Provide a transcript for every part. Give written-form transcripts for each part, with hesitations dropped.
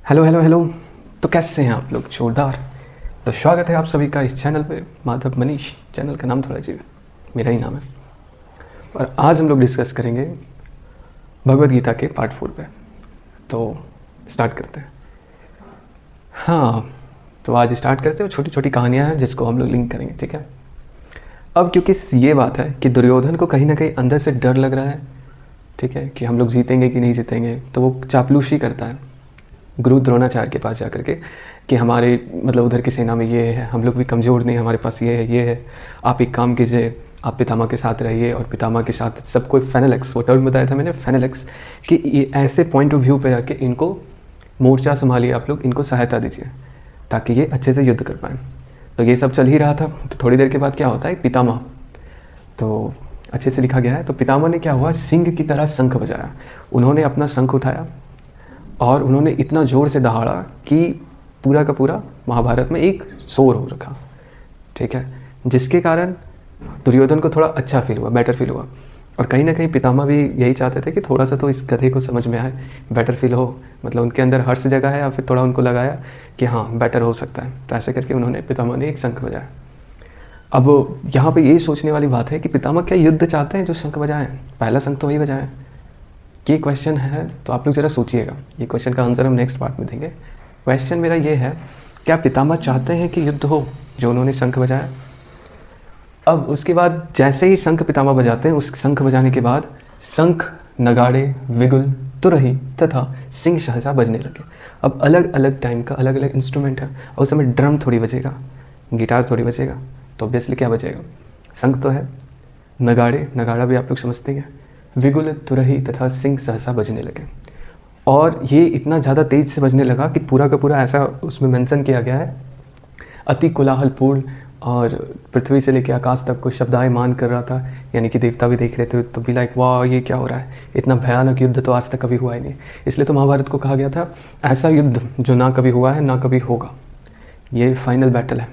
Hello hello hello. तो कैसे हैं आप लोग? जोरदार। तो स्वागत है आप सभी का इस चैनल पे। माधव मनीष, चैनल का नाम थोड़ा अजीब है, मेरा ही नाम है। और आज हम लोग डिस्कस करेंगे भगवद गीता के पार्ट 4 पे। तो स्टार्ट करते हैं। हाँ, तो आज स्टार्ट करते हैं। छोटी छोटी कहानियाँ हैं जिसको हम लोग लिंक करेंगे, ठीक है। अब क्योंकि ये बात है कि दुर्योधन को कहीं ना कहीं अंदर से डर लग रहा है, ठीक है, कि हम लोग जीतेंगे कि नहीं जीतेंगे, तो वो चापलूसी करता है गुरु द्रोणाचार्य के पास जाकर के कि हमारे मतलब उधर की सेना में ये है, हम लोग भी कमज़ोर नहीं, हमारे पास ये है, आप एक काम कीजिए, आप पितामह के साथ रहिए। और पितामह के साथ सबको फेनेलेक्स, वो टर्म बताया था मैंने, फेनेलेक्स, कि ये ऐसे पॉइंट ऑफ व्यू पे रख के इनको मोर्चा संभालिए, आप लोग इनको सहायता दीजिए ताकि ये अच्छे से युद्ध कर पाएँ। तो ये सब चल ही रहा था। तो थोड़ी देर के बाद क्या होता है, पितामह, तो अच्छे से लिखा गया है। तो पितामह ने क्या हुआ, सिंह की तरह शंख बजाया। उन्होंने अपना शंख उठाया और उन्होंने इतना ज़ोर से दहाड़ा कि पूरा का पूरा महाभारत में एक शोर हो रखा, ठीक है, जिसके कारण दुर्योधन को थोड़ा अच्छा फील हुआ, बेटर फील हुआ। और कहीं ना कहीं पितामह भी यही चाहते थे कि थोड़ा सा तो इस कथे को समझ में आए, बेटर फील हो, मतलब उनके अंदर हर्ष जगह है, या फिर थोड़ा उनको लगाया कि हाँ बेटर हो सकता है। तो ऐसे करके उन्होंने, पितामह ने एक शंख बजाया। अब यहाँ पे ये सोचने वाली बात है कि पितामह क्या युद्ध चाहते हैं जो शंख बजाएं? पहला शंख तो वही बजाएं। ये क्वेश्चन है, तो आप लोग ज़रा सोचिएगा। ये क्वेश्चन का आंसर हम नेक्स्ट पार्ट में देंगे। क्वेश्चन मेरा ये है, क्या पितामह चाहते हैं कि युद्ध हो जो उन्होंने शंख बजाया? अब उसके बाद जैसे ही शंख पितामह बजाते हैं, उस शंख बजाने के बाद शंख, नगाड़े, विगुल, तुरही तथा सिंह सहसा बजने लगे। अब अलग अलग टाइम का अलग अलग इंस्ट्रूमेंट है, और उस समय ड्रम थोड़ी बजेगा, गिटार थोड़ी बजेगा, तो ऑब्वियसली क्या बजेगा? शंख तो है, नगाड़े, नगाड़ा भी आप लोग समझते हैं, विगुल, तुरही तथा सिंह सहसा बजने लगे। और ये इतना ज़्यादा तेज़ से बजने लगा कि पूरा का पूरा ऐसा उसमें मेंशन किया गया है, अति कोलाहलपूर्ण, और पृथ्वी से लेकर आकाश तक कोई शब्दायमान कर रहा था। यानी कि देवता भी देख रहे थे तो भी लाइक वाह ये क्या हो रहा है, इतना भयानक युद्ध तो आज तक कभी हुआ ही नहीं। इसलिए तो महाभारत को कहा गया था ऐसा युद्ध जो ना कभी हुआ है ना कभी होगा, ये फाइनल बैटल है,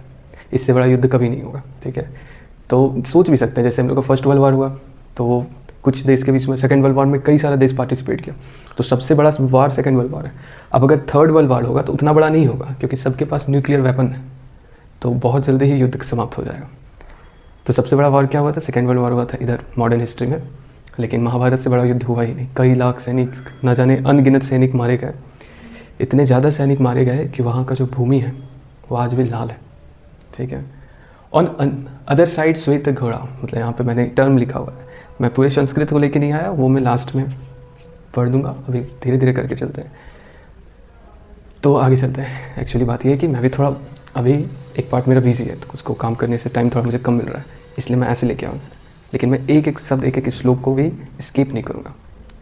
इससे बड़ा युद्ध कभी नहीं होगा, ठीक है। तो सोच भी सकते हैं, जैसे हम लोग का फर्स्ट वर्ल्ड वार हुआ तो कुछ देश के बीच में, सेकेंड वर्ल्ड वार में कई सारे देश पार्टिसिपेट किया, तो सबसे बड़ा वार सेकेंड वर्ल्ड वार है। अब अगर थर्ड वर्ल्ड वार होगा तो उतना बड़ा नहीं होगा क्योंकि सबके पास न्यूक्लियर वेपन है, तो बहुत जल्दी ही युद्ध समाप्त हो जाएगा। तो सबसे बड़ा वार क्या हुआ था? सेकेंड वर्ल्ड वार हुआ था इधर मॉडर्न हिस्ट्री में। लेकिन महाभारत से बड़ा युद्ध हुआ ही नहीं। कई लाख सैनिक, न जाने अनगिनत सैनिक मारे गए, इतने ज़्यादा सैनिक मारे गए कि वहाँ का जो भूमि है वो आज भी लाल है, ठीक है। ऑन अदर साइड श्वेत घोड़ा, मतलब यहाँ पे मैंने टर्म लिखा हुआ है, मैं पूरे संस्कृत को लेके नहीं आया, वो मैं लास्ट में पढ़ दूंगा, अभी धीरे धीरे करके चलते हैं। तो आगे चलते हैं। एक्चुअली बात ये है कि मैं भी थोड़ा अभी एक पार्ट मेरा बिजी है, तो उसको काम करने से टाइम थोड़ा मुझे कम मिल रहा है, इसलिए मैं ऐसे लेके आऊँगा। लेकिन मैं एक एक शब्द, एक एक श्लोक को भी स्किप नहीं करूँगा।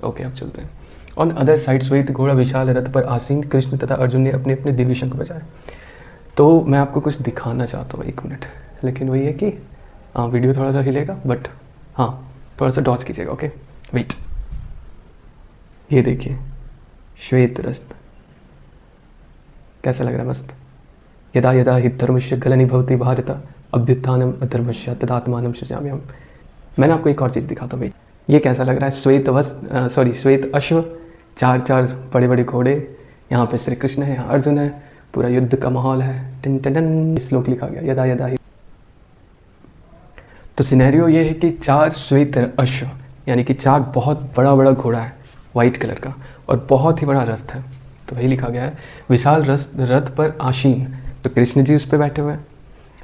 ओके, अब चलते हैं। ऑन अदर साइड श्वेत घोड़ा विशाल रथ पर आसीन कृष्ण तथा अर्जुन ने अपने अपने दिव्य शंख बजाए। तो मैं आपको कुछ दिखाना चाहता हूँ, 1 मिनट, लेकिन वही है कि हाँ वीडियो थोड़ा सा हिलेगा, बट हाँ थोड़ा सा डॉच कीजिएगा। ओके वेट, ये देखिए श्वेत रस्त, कैसा लग रहा है? मस्त। यदा यदा हि धर्मस्य ग्लानिर्भवति भारत अभ्युत्थानम् अधर्मस्य तदात्मानं सृजाम्यहम्। मैंने आपको एक और चीज़ दिखाता हूँ, वेट, ये कैसा लग रहा है? श्वेत अश्व, 4 बड़े बड़े घोड़े, यहाँ पे श्री कृष्ण है, यहाँ अर्जुन है, पूरा युद्ध का माहौल है। टिन टिन टिन, श्लोक लिखा गया यदा यदा ही। तो सिनेरियो ये है कि 4 श्वेत अश्व, यानी कि 4 बहुत बड़ा बड़ा घोड़ा है वाइट कलर का, और बहुत ही बड़ा रथ है। तो वही लिखा गया है विशाल रथ पर आसीन। तो कृष्ण जी उस पर बैठे हुए हैं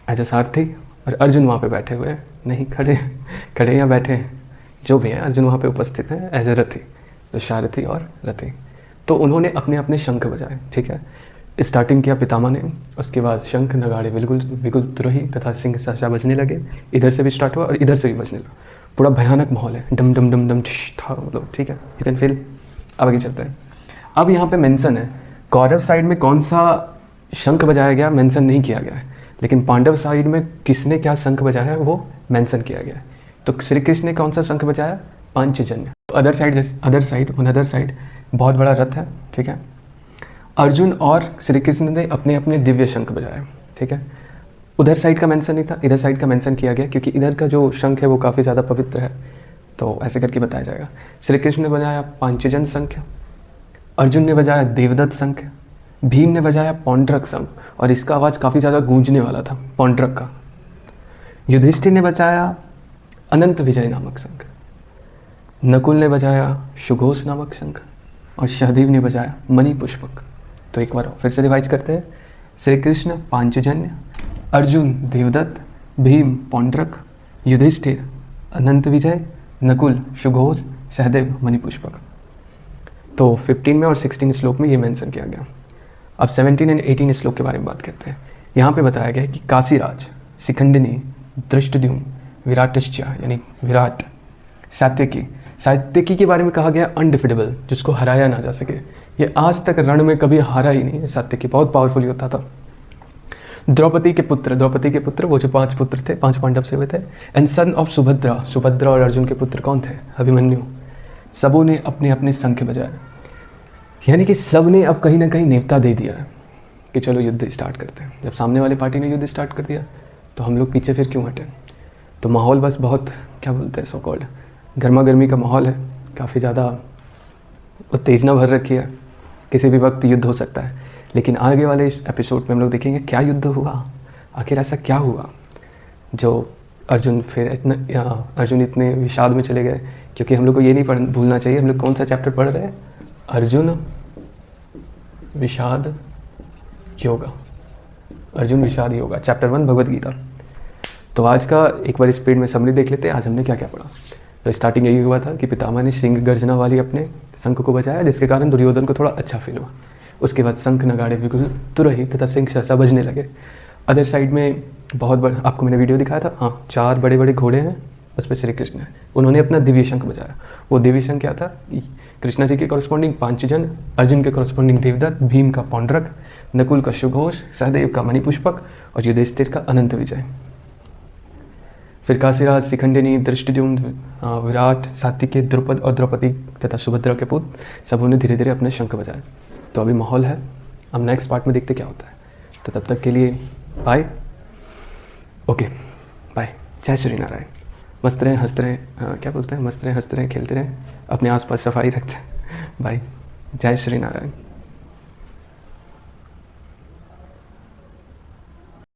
एज अ सारथी, और अर्जुन वहाँ पे बैठे हुए हैं, नहीं खड़े या बैठे हैं, जो भी है, अर्जुन वहाँ पे उपस्थित है एज अ रथी, तो सारथी और रथी। तो उन्होंने अपने अपने शंख बजाए, ठीक है। स्टार्टिंग किया पितामह ने, उसके बाद शंख, नगाड़े, विगुल, तुरही तथा सिंह सहसा बजने लगे। इधर से भी स्टार्ट हुआ और इधर से भी बजने लगा। पूरा भयानक माहौल है, डम डम डम डम था लोग, ठीक है, यू कैन फील। अब आगे चलते हैं। अब यहाँ पे मेंशन है, कौरव साइड में कौन सा शंख बजाया गया मेंशन नहीं किया गया है, लेकिन पांडव साइड में किसने क्या शंख बजाया है वो मेंशन किया गया है। तो श्री कृष्ण ने कौन सा शंख बजाया? पांचजन्य। अदर साइड बहुत बड़ा रथ है, ठीक है। अर्जुन और श्री कृष्ण ने अपने अपने दिव्य शंख बजाए, ठीक है। उधर साइड का मेंशन नहीं था, इधर साइड का मेंशन किया गया क्योंकि इधर का जो शंख है वो काफ़ी ज़्यादा पवित्र है, तो ऐसे करके बताया जाएगा। श्री कृष्ण ने बजाया पांचजन शंख, अर्जुन ने बजाया देवदत्त शंख, भीम ने बजाया पौंड्रक शंख, और इसका आवाज़ काफ़ी ज़्यादा गूंजने वाला था पौंड्रक का। युधिष्ठिर ने बजाया अनंत विजय नामक शंख, नकुल ने बजाया सुघोष नामक शंख, और सहदेव ने बजाया मणि पुष्पक। तो एक बार फिर से रिवाइज करते हैं। श्री कृष्ण पांचजन्य, अर्जुन देवदत्त, भीम पौंड्रक, युधिष्ठिर अनंत विजय, नकुल सुघोष, सहदेव मणि पुष्पक। तो 15 में और 16 श्लोक में ये मेंशन किया गया। अब 17 और 18 श्लोक के बारे में बात करते हैं। यहाँ पे बताया गया है कि काशीराज, शिखंडिनी, धृष्टद्युम्न, विराटश्च यानी विराट, सात्यकी के बारे में कहा गया अनडिफिटेबल, जिसको हराया ना जा सके। ये आज तक रण में कभी हारा ही नहीं है। सात्यकी बहुत पावरफुल योद्धा था। द्रौपदी के पुत्र वो जो 5 पुत्र थे, 5 पांडव से हुए थे। एंड सन ऑफ सुभद्रा और अर्जुन के पुत्र कौन थे? अभिमन्यु। सबों ने अपने अपने शंख बजाए, यानी कि सब ने अब कहीं ना कहीं नेवता दे दिया है कि चलो युद्ध स्टार्ट करते हैं। जब सामने वाले पार्टी ने युद्ध स्टार्ट कर दिया तो हम लोग पीछे फिर क्यों हटे। तो माहौल बस बहुत क्या बोलते हैं, सो कॉल्ड गर्मा गर्मी का माहौल है, काफ़ी ज़्यादा उत्तेजना भर रखी है, किसी भी वक्त युद्ध हो सकता है। लेकिन आगे वाले इस एपिसोड में हम लोग देखेंगे क्या युद्ध हुआ, आखिर ऐसा क्या हुआ जो अर्जुन इतने विषाद में चले गए। क्योंकि हम लोग को ये नहीं भूलना चाहिए, हम लोग कौन सा चैप्टर पढ़ रहे हैं? अर्जुन विषाद योगा, अर्जुन विषाद योगा, चैप्टर 1 भगवद गीता। तो आज का एक बार स्पीड में समरी देख लेते हैं, आज हमने क्या क्या पढ़ा। तो स्टार्टिंग यही हुआ था कि पितामह ने सिंह गर्जना वाली अपने शंख को बजाया, जिसके कारण दुर्योधन को थोड़ा अच्छा फील हुआ। उसके बाद शंख नगाड़े बिगुल तुरही तथा सिंह सहसा बजने लगे। अदर साइड में बहुत बड़ा, आपको मैंने वीडियो दिखाया था, हाँ, 4 बड़े बड़े घोड़े हैं, उस पर श्री कृष्ण है, उन्होंने अपना दिव्य शंख बजाया। वो दिव्य शंख क्या था? कृष्णा जी के कॉरस्पॉन्डिंग पांचजन, अर्जुन के कॉरस्पॉन्डिंग देवदत्त, भीम का पौंड्रक, नकुल का सुघोष, सहदेव का मणि पुष्पक और युधिष्ठिर का अनंत विजय। फिर काशीराज, शिखंडिनी, धृष्टद्युम्न, विराट, सात्यकी, द्रुपद और द्रौपदी तथा सुभद्रा के पुत्र, सबों ने धीरे धीरे अपने शंख बजाए। तो अभी माहौल है, अब नेक्स्ट पार्ट में देखते क्या होता है। तो तब तक के लिए बाय, ओके बाय, जय श्री नारायण। मस्त रहें, हंसते रहें, क्या बोलते हैं, मस्त रहें, हंसते रहें, खेलते रहें, अपने आसपास सफाई रखते हैं। बाय, जय श्री नारायण।